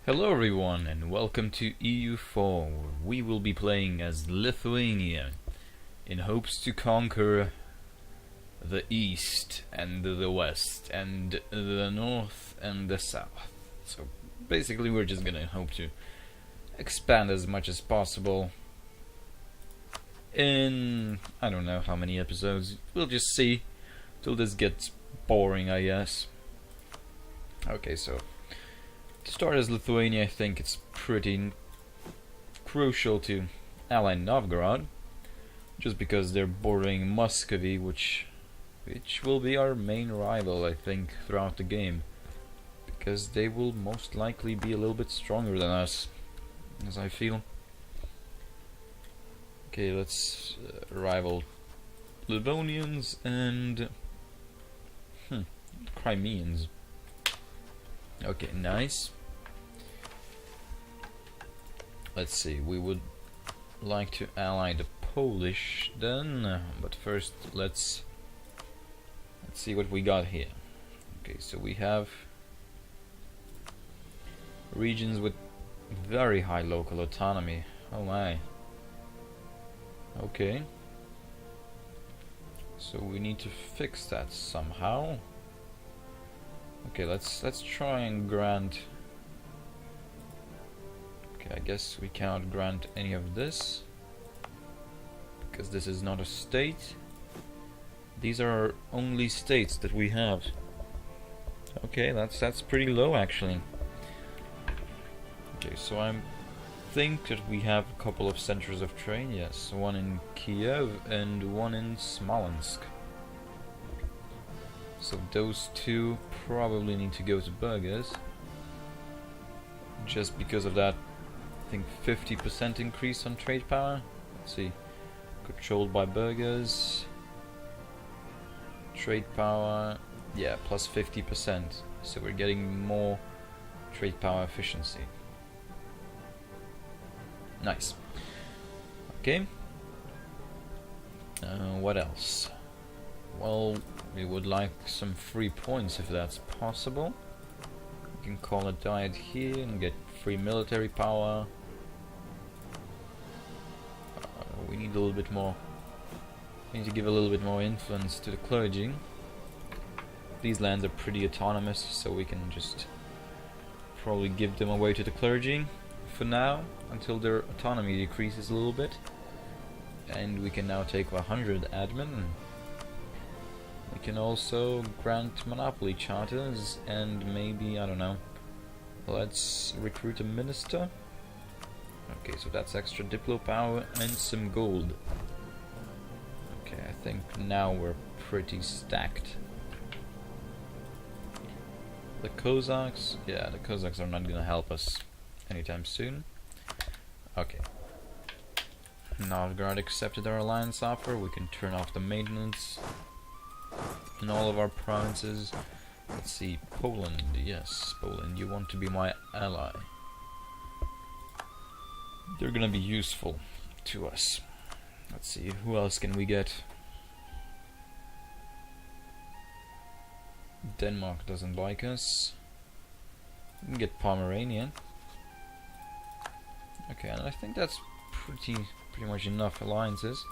Hello everyone and welcome to EU4. We will be playing as Lithuania in hopes to conquer the east and the west and the north and the south. So basically we're just gonna hope to expand as much as possible in I don't know how many episodes. We'll just see till this gets boring, I guess. Okay, so to start as Lithuania, I think it's pretty crucial to ally Novgorod, just because they're bordering Muscovy, which will be our main rival, I think, throughout the game, because they will most likely be a little bit stronger than us, as I feel. Okay, let's rival Livonians and Crimeans. Okay, nice. Let's see, we would like to ally the Polish then, but first let's see what we got here. Okay, so we have regions with very high local autonomy. Oh my. Okay. So we need to fix that somehow. Okay, let's try and grant. Okay, I guess we cannot grant any of this because this is not a state. These are only states that we have. Okay, that's pretty low actually. Okay, so I think that we have a couple of centers of trade. Yes, one in Kiev and one in Smolensk. So those two probably need to go to burghers, just because of that, I think 50% increase on trade power. Let's see, controlled by burghers, trade power, yeah, plus 50%. So we're getting more trade power efficiency. Nice. Okay. What else? Well, we would like some free points if that's possible. We can call a diet here and get free military power. We need a little bit more. We need to give a little bit more influence to the clergy. These lands are pretty autonomous, so we can just probably give them away to the clergy for now, until their autonomy decreases a little bit. And we can now take 100 admin. We can also grant monopoly charters and maybe, I don't know, let's recruit a minister. Okay, so that's extra diplo power and some gold. Okay, I think now we're pretty stacked. The Cossacks, yeah, the Cossacks are not gonna help us anytime soon. Okay. Novgorod accepted our alliance offer. We can turn off the maintenance in all of our provinces. Let's see, Poland, yes, Poland, you want to be my ally. They're gonna be useful to us. Let's see, who else can we get? Denmark doesn't like us. We can get Pomerania. Okay, and I think that's pretty much enough alliances.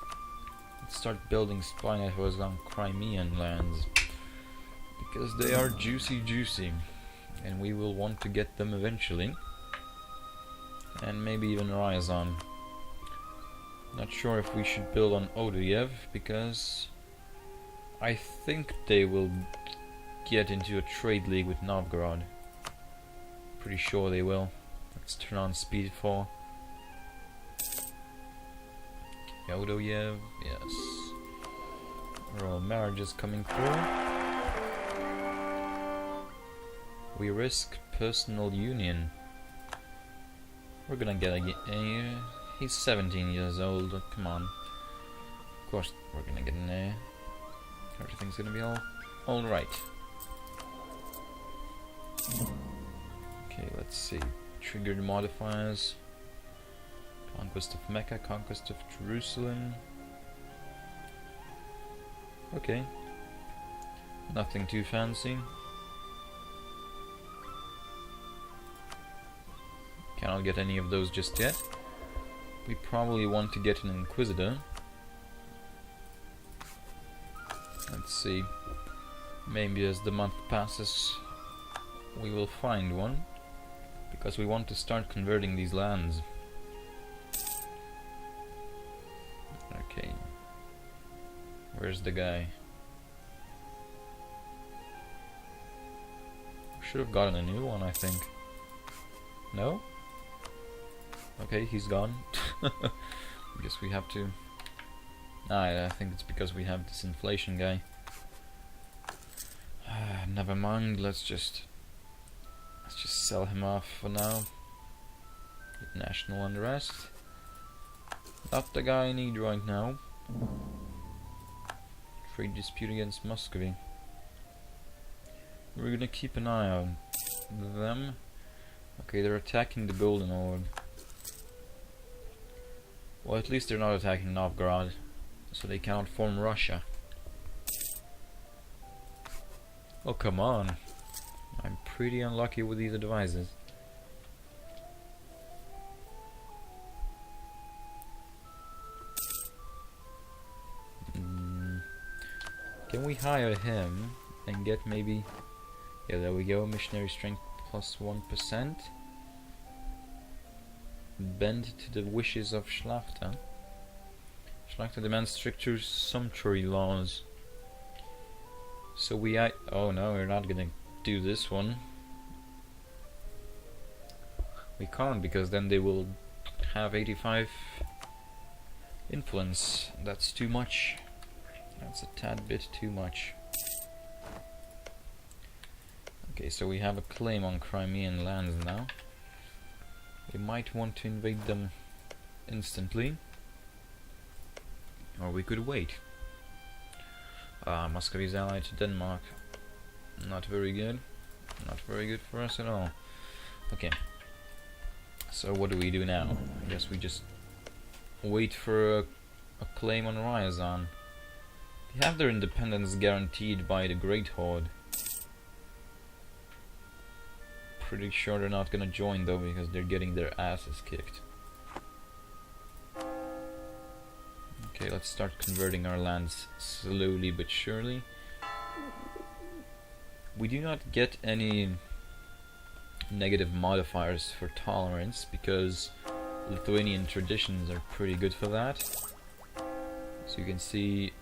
Let's start building spy networks on Crimean lands, because they are juicy, and we will want to get them eventually, and maybe even Ryazan. Not sure if we should build on Oduyev, because I think they will get into a trade league with Novgorod. Pretty sure they will. Let's turn on speed 4. Oduyev, yes. Royal marriages coming through. We risk personal union. We're gonna get a he's 17 years old, come on. Of course we're gonna get an A. Everything's gonna be all right. Okay, let's see. Triggered modifiers. Conquest of Mecca, conquest of Jerusalem. Okay. Nothing too fancy. Cannot get any of those just yet. We probably want to get an Inquisitor. Let's see. Maybe as the month passes we will find one. Because we want to start converting these lands. Okay. Where's the guy? Should have gotten a new one, I think. No? Okay, he's gone. Guess we have to... I think it's because we have this inflation guy. Never mind, let's just sell him off for now. National unrest. Not the guy I need right now. Trade dispute against Muscovy. We're gonna keep an eye on them. Okay, they're attacking the Golden Horde. Well, at least they're not attacking Novgorod, so they cannot form Russia. Oh, come on. I'm pretty unlucky with these advisors. Can we hire him and get maybe... Yeah, there we go, missionary strength plus 1%. Bend to the wishes of Schlachta. Schlachta demands stricter sumptuary laws. So oh no, we're not gonna do this one. We can't, because then they will have 85 influence. That's too much. That's a tad bit too much. Okay, so we have a claim on Crimean lands now. We might want to invade them instantly. Or we could wait. Muscovy's allied to Denmark. Not very good. Not very good for us at all. Okay. So what do we do now? I guess we just wait for a claim on Ryazan. They have their independence guaranteed by the Great Horde. Pretty sure they're not gonna join though, because they're getting their asses kicked. Okay, let's start converting our lands slowly but surely. We do not get any negative modifiers for tolerance, because Lithuanian traditions are pretty good for that. So you can see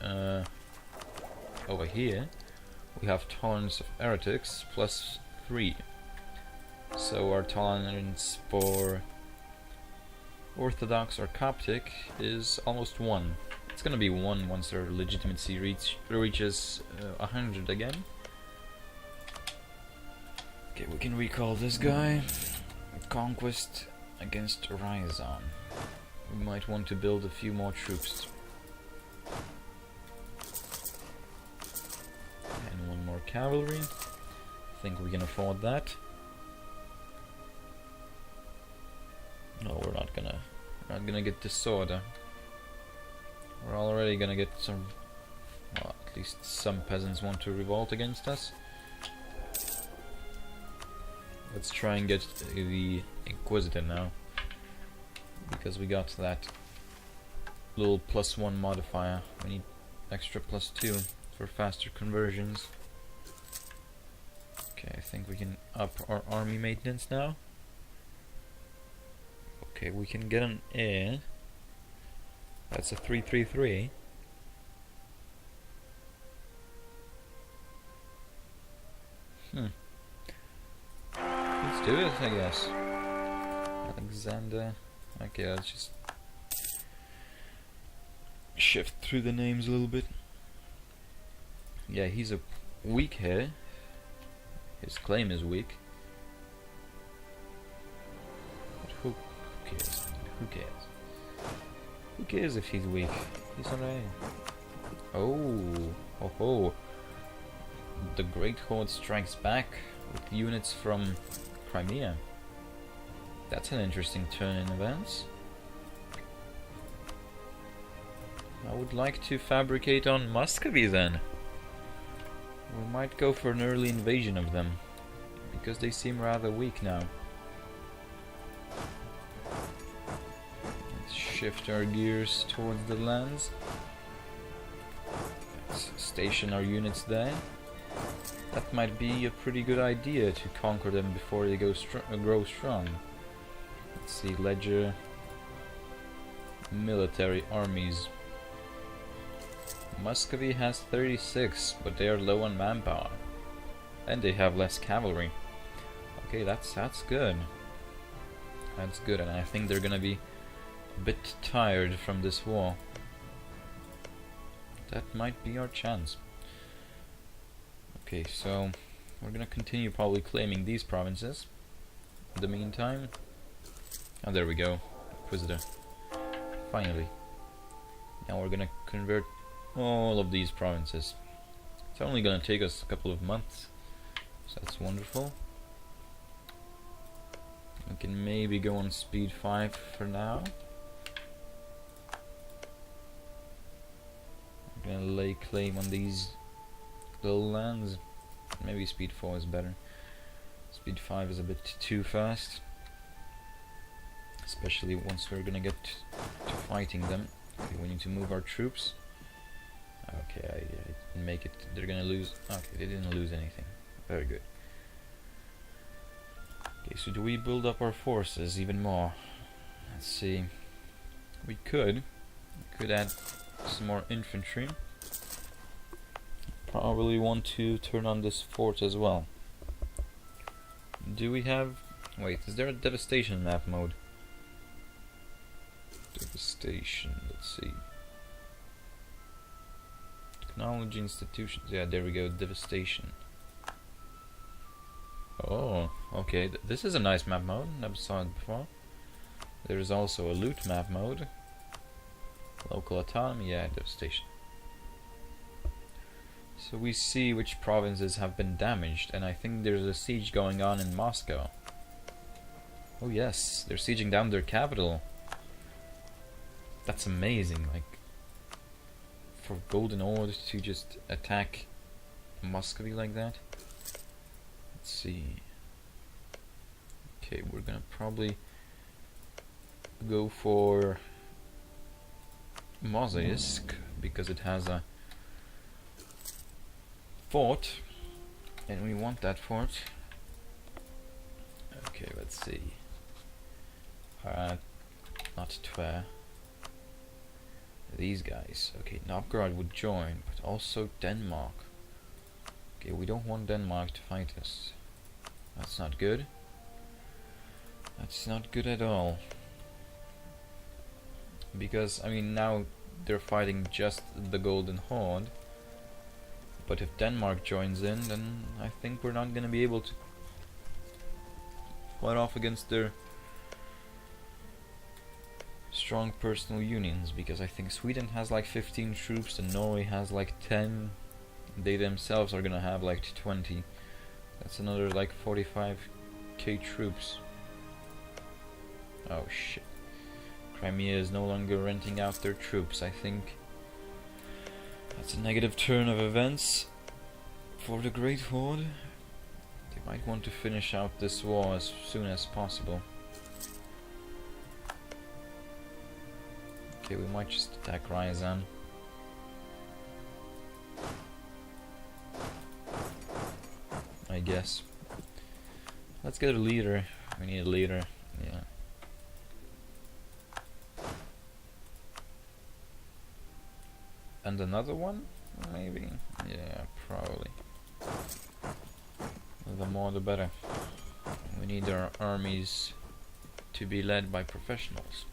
over here we have tolerance of heretics plus 3. So our tolerance for Orthodox or Coptic is almost 1. It's gonna be 1 once our legitimacy reaches 100 again. Okay, we can recall this guy. Conquest against Ryazan. We might want to build a few more troops. And 1 more cavalry. I think we can afford that. No, we're not gonna get disorder. We're already gonna get some, well, at least some peasants want to revolt against us. Let's try and get the Inquisitor now, because we got that little +1 modifier. We need extra +2 for faster conversions. Okay, I think we can up our army maintenance now. Okay, we can get an heir. That's a 333. Let's do it, I guess. Alexander. Okay, let's just shift through the names a little bit. Yeah, he's a weak heir. His claim is weak. But who cares? Who cares? Who cares if he's weak? He's alright. Oh. The Great Horde strikes back with units from Crimea. That's an interesting turn in events. I would like to fabricate on Muscovy then. We might go for an early invasion of them, because they seem rather weak now. shift our gears towards the lands. Let's station our units there. That might be a pretty good idea to conquer them before they grow strong. Let's see, ledger. Military armies. Muscovy has 36, but they are low on manpower. And they have less cavalry. Okay, that's good. That's good, and I think they're gonna be a bit tired from this war. That might be our chance. Okay, so we're gonna continue probably claiming these provinces. In the meantime, oh, there we go, Inquisitor. Finally. Now we're gonna convert all of these provinces. It's only gonna take us a couple of months, so that's wonderful. We can maybe go on speed 5 for now. I'm gonna lay claim on these little lands. Maybe speed 4 is better. Speed 5 is a bit too fast, especially once we're gonna get to fighting them. Okay, we need to move our troops. Okay, I didn't make it. They're gonna lose. Okay, they didn't lose anything. Very good. Okay, so do we build up our forces even more? Let's see. We could add some more infantry. Probably want to turn on this fort as well. Do we have... Wait, is there a devastation map mode? Devastation, let's see. Technology institutions, yeah, there we go, devastation. Oh, okay, this is a nice map mode, never saw it before. There is also a loot map mode. Local autonomy, yeah, devastation. So we see which provinces have been damaged, and I think there's a siege going on in Moscow. Oh yes, they're sieging down their capital. That's amazing, like, for Golden Horde to just attack Muscovy like that. Let's see. Okay, we're gonna probably go for Mozaisk because it has a fort, and we want that fort. Okay, let's see. Not Tver. These guys. Okay, Novgorod would join, but also Denmark. Okay, we don't want Denmark to fight us. That's not good. That's not good at all. Because, I mean, now they're fighting just the Golden Horde. But if Denmark joins in, then I think we're not going to be able to fight off against their strong personal unions, because I think Sweden has like 15 troops and Norway has like 10. They themselves are gonna have like 20. That's another like 45k troops. Oh shit. Crimea is no longer renting out their troops. I think that's a negative turn of events for the Great Horde. They might want to finish out this war as soon as possible. Okay, we might just attack Ryazan. I guess. Let's get a leader. We need a leader. Yeah. And another one? Maybe? Yeah, probably. The more the better. We need our armies to be led by professionals.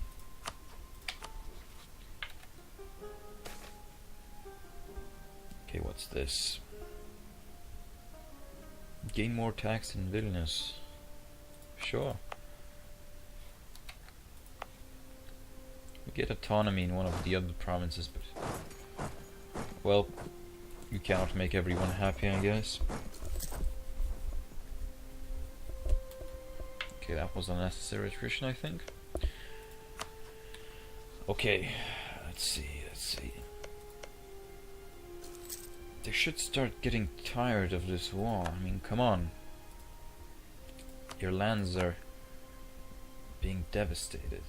Okay, what's this? Gain more tax in Vilnius. Sure. We get autonomy in one of the other provinces, but... well, you cannot make everyone happy, I guess. Okay, that was unnecessary attrition, I think. Okay, let's see. They should start getting tired of this war. I mean, come on. Your lands are being devastated.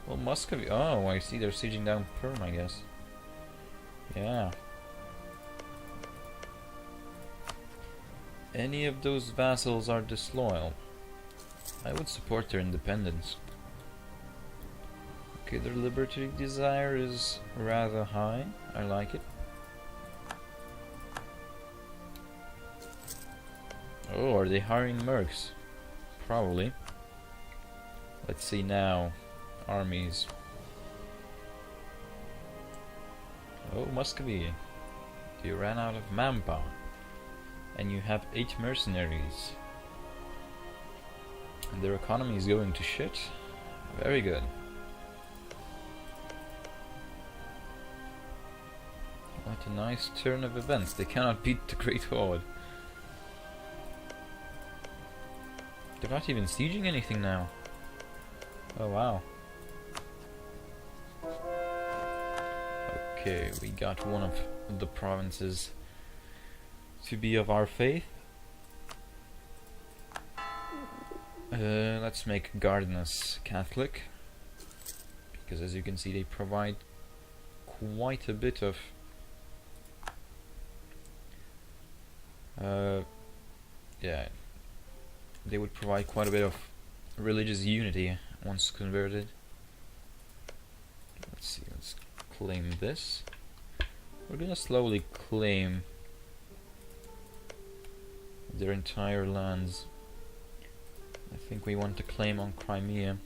Well, Muscovy. Oh, I see they're sieging down Perm, I guess. Yeah. Any of those vassals are disloyal. I would support their independence. Okay, their liberty desire is rather high. I like it. Oh, are they hiring mercs? Probably. Let's see now. Armies. Oh, Muscovy. You ran out of manpower. And you have 8 mercenaries. And their economy is going to shit. Very good. What a nice turn of events. They cannot beat the Great Horde. They're not even sieging anything now. Oh wow. Okay, we got one of the provinces to be of our faith. Let's make Gardenus Catholic, because as you can see they provide quite a bit of yeah, they would provide quite a bit of religious unity once converted. Let's see, let's claim this. We're gonna slowly claim their entire lands. I think we want to claim on Crimea.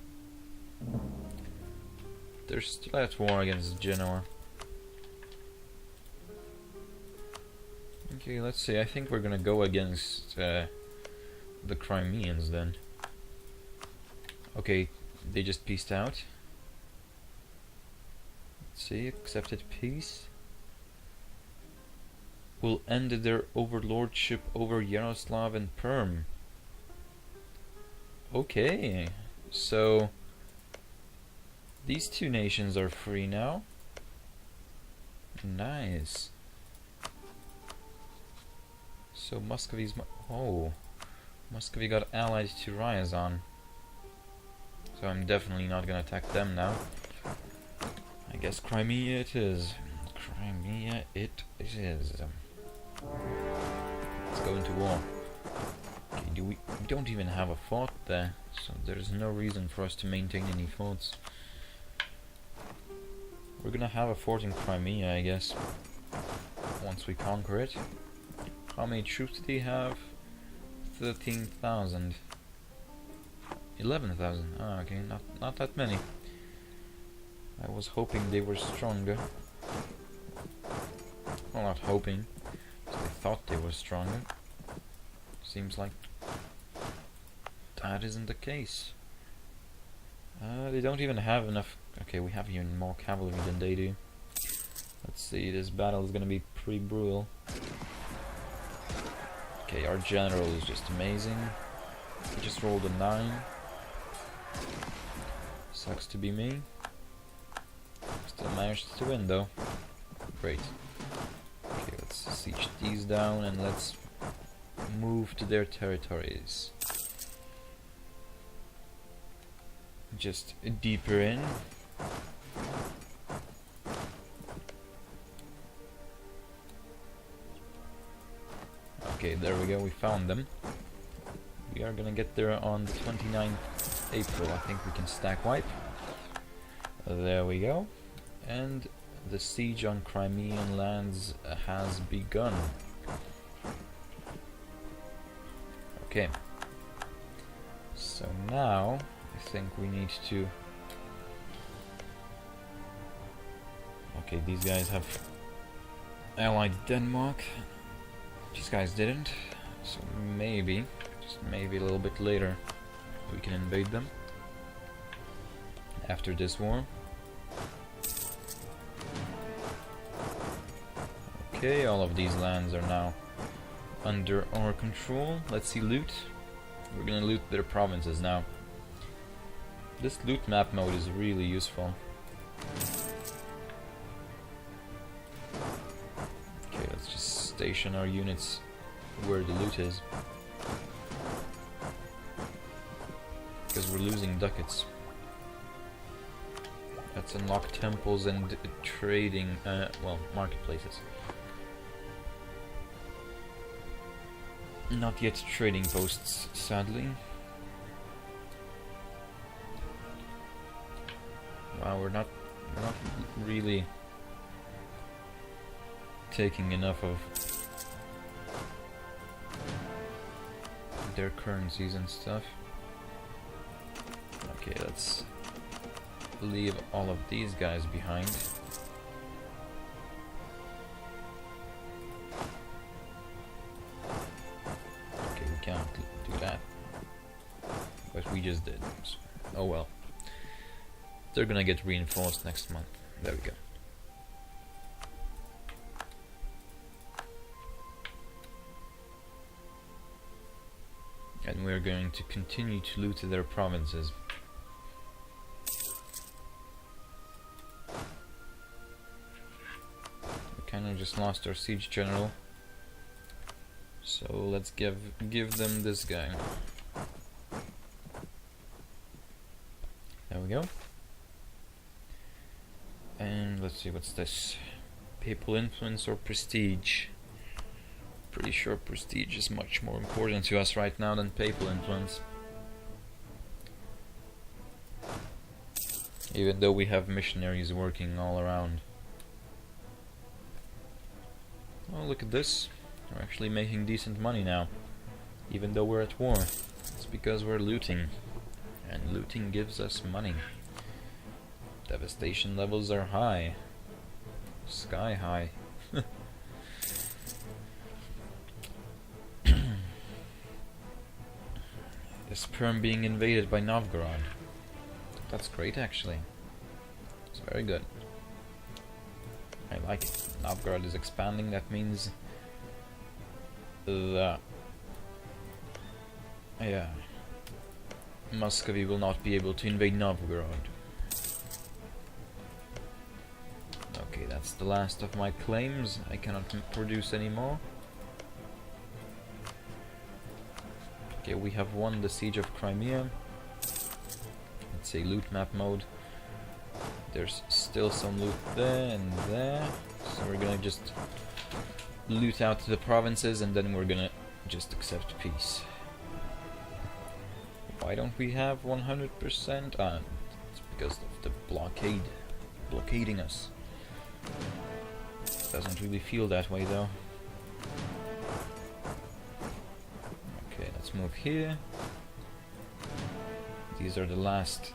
They're still at war against Genoa. Okay, let's see. I think we're gonna go against the Crimeans then. Okay, they just peaced out. Let's see, accepted peace. Will end their overlordship over Yaroslav and Perm. Okay, so these two nations are free now. Nice. So Muscovy's Muscovy got allied to Ryazan. So I'm definitely not gonna attack them now. I guess Crimea it is. Crimea it is. Let's go into war. Okay, we don't even have a fort there, so there's no reason for us to maintain any forts. We're gonna have a fort in Crimea, I guess, once we conquer it. How many troops do they have? 13,000. 11,000. Ah, okay, not that many. I was hoping they were stronger. Well, not hoping. Just I thought they were stronger. Seems like that isn't the case. They don't even have enough. Okay, we have even more cavalry than they do. Let's see, this battle is gonna be pretty brutal. Okay, our general is just amazing. He just rolled a 9. Sucks to be me. Still managed to win though. Great. Okay, let's siege these down and let's move to their territories. Just deeper in. Okay, there we go, we found them. We are gonna get there on the 29th April. I think we can stack wipe. There we go. And the siege on Crimean lands has begun. Okay. So now I think we need to... Okay, these guys have allied Denmark. These guys didn't. So maybe, just maybe a little bit later, we can invade them. After this war. Okay, all of these lands are now under our control. Let's see loot. We're gonna loot their provinces now. This loot map mode is really useful. Okay, let's just station our units where the loot is. Because we're losing ducats. Let's unlock temples and trading, well, marketplaces. Not yet trading posts, sadly. Wow, we're not really taking enough of their currencies and stuff. Okay, let's leave all of these guys behind. Okay, we can't do that, but we just did. So, oh well. They're gonna get reinforced next month. There we go. And we're going to continue to loot their provinces. We kinda just lost our siege general. So let's give them this guy. There we go. And let's see, what's this? Papal influence or prestige? Pretty sure prestige is much more important to us right now than papal influence. Even though we have missionaries working all around. Oh, look at this. We're actually making decent money now. Even though we're at war. It's because we're looting. And looting gives us money. Devastation levels are high. Sky high. Is Perm being invaded by Novgorod? That's great, actually. It's very good. I like it. Novgorod is expanding. That means that Muscovy will not be able to invade Novgorod. Okay, that's the last of my claims. I cannot produce any more. Okay, we have won the siege of Crimea. Let's say loot map mode. There's still some loot there and there. So we're gonna just loot out the provinces and then we're gonna just accept peace. Why don't we have 100%? It's because of the blockade. Blockading us. Doesn't really feel that way though. Okay, let's move here. These are the last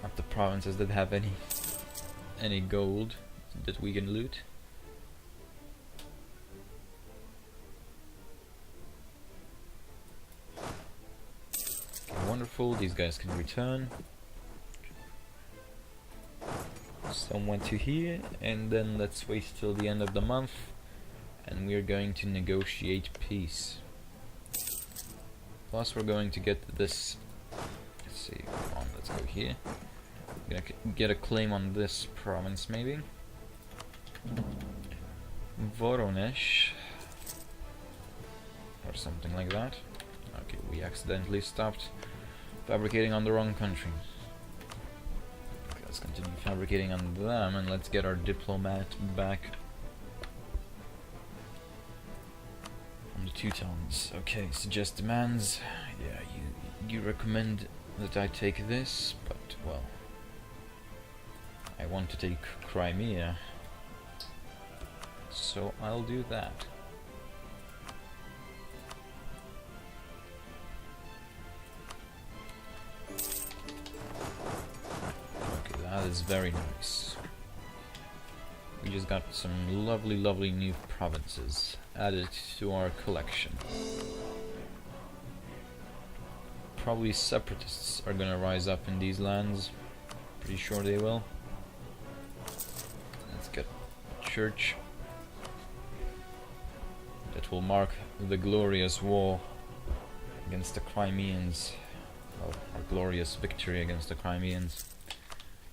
of the provinces that have any gold that we can loot. Okay, wonderful, these guys can return. Some went to here, and then let's wait till the end of the month and we're going to negotiate peace. Plus we're going to get this, let's see, come on, let's go here. We're gonna get a claim on this province maybe. Voronezh or something like that. Okay, we accidentally stopped fabricating on the wrong country. Okay, let's continue fabricating on them and let's get our diplomat back from the Teutons. Okay, suggest demands. Yeah, you recommend that I take this, but well, I want to take Crimea, so I'll do that. Okay, that is very nice. We just got some lovely new provinces added to our collection. Probably separatists are gonna rise up in these lands. Pretty sure they will. Let's get a church that will mark the glorious war against the Crimeans. Well, our glorious victory against the Crimeans.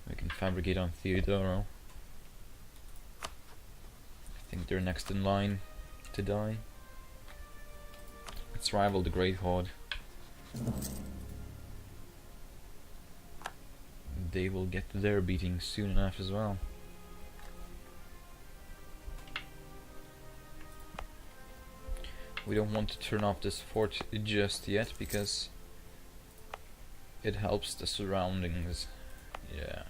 We can fabricate on Theodoro. I think they're next in line to die. Let's rival the Great Horde. they will get their beating soon enough as well. We don't want to turn off this fort just yet because it helps the surroundings. Yeah,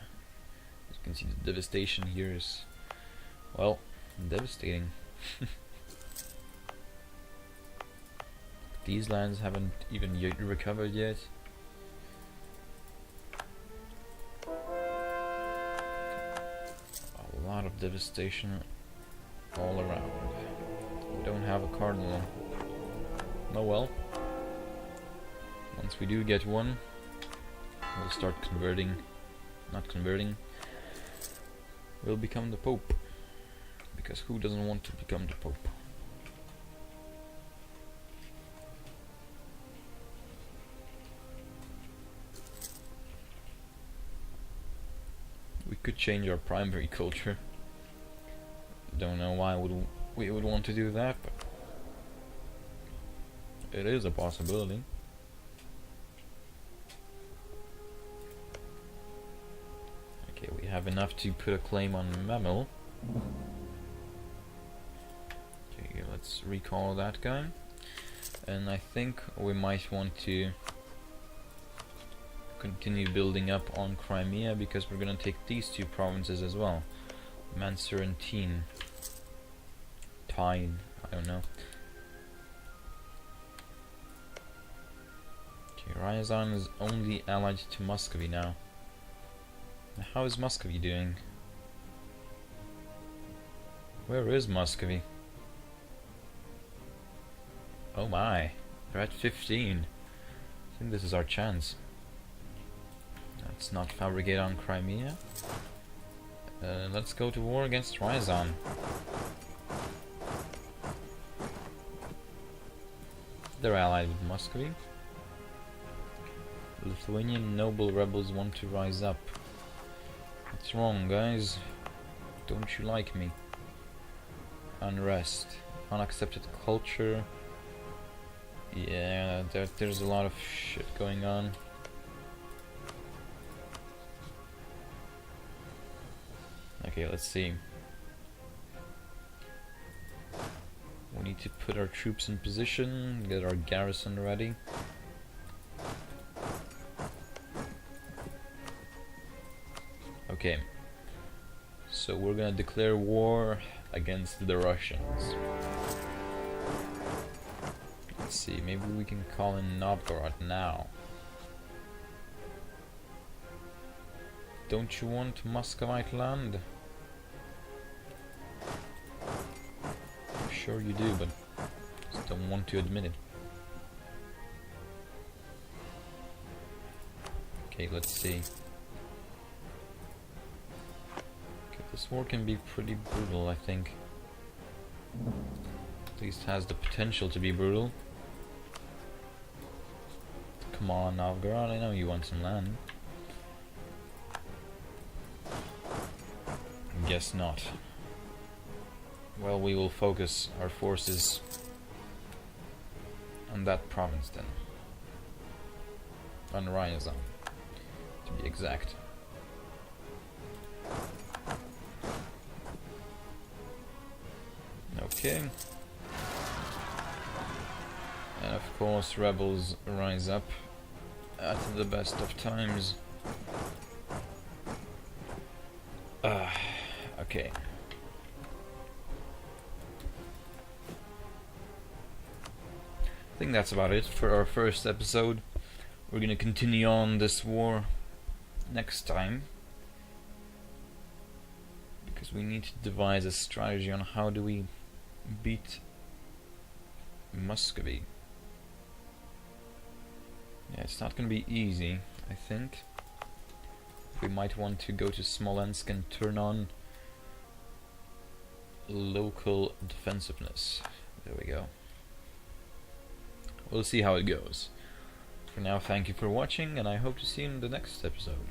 as you can see, the devastation here is, well, devastating. These lands haven't even recovered yet. A lot of devastation all around. We don't have a cardinal. Oh well. Once we do get one, we'll start converting. Not converting. We'll become the Pope. Because who doesn't want to become the Pope? We could change our primary culture. Don't know why we would want to do that, but it is a possibility. Okay, we have enough to put a claim on Mammal. Okay, let's recall that guy. And I think we might want to continue building up on Crimea because we're gonna take these two provinces as well. Mansur and Teen. Tyne, I don't know. Okay, Ryazan is only allied to Muscovy now. How is Muscovy doing? Where is Muscovy? Oh my, they're at 15. I think this is our chance. Let's not fabricate on Crimea. Let's go to war against Ryazan. They're allied with Muscovy. Lithuanian noble rebels want to rise up. What's wrong, guys? Don't you like me? Unrest. Unaccepted culture. Yeah, there's a lot of shit going on. Okay, let's see. We need to put our troops in position, get our garrison ready. Okay, so we're gonna declare war against the Russians. Let's see, maybe we can call in Novgorod now. Don't you want Muscovite land? I'm sure you do, but just don't want to admit it. Okay, let's see. Okay, this war can be pretty brutal, I think. At least has the potential to be brutal. Come on, Novgorod, I know you want some land. Guess not. Well, we will focus our forces on that province then. On Ryazan, to be exact. Okay. And of course, rebels rise up at the best of times. Okay. I think that's about it for our first episode. We're gonna continue on this war next time, because we need to devise a strategy on how do we beat Muscovy. Yeah, it's not gonna be easy, I think. We might want to go to Smolensk and turn on local defensiveness. There we go. We'll see how it goes. For now, thank you for watching, and I hope to see you in the next episode.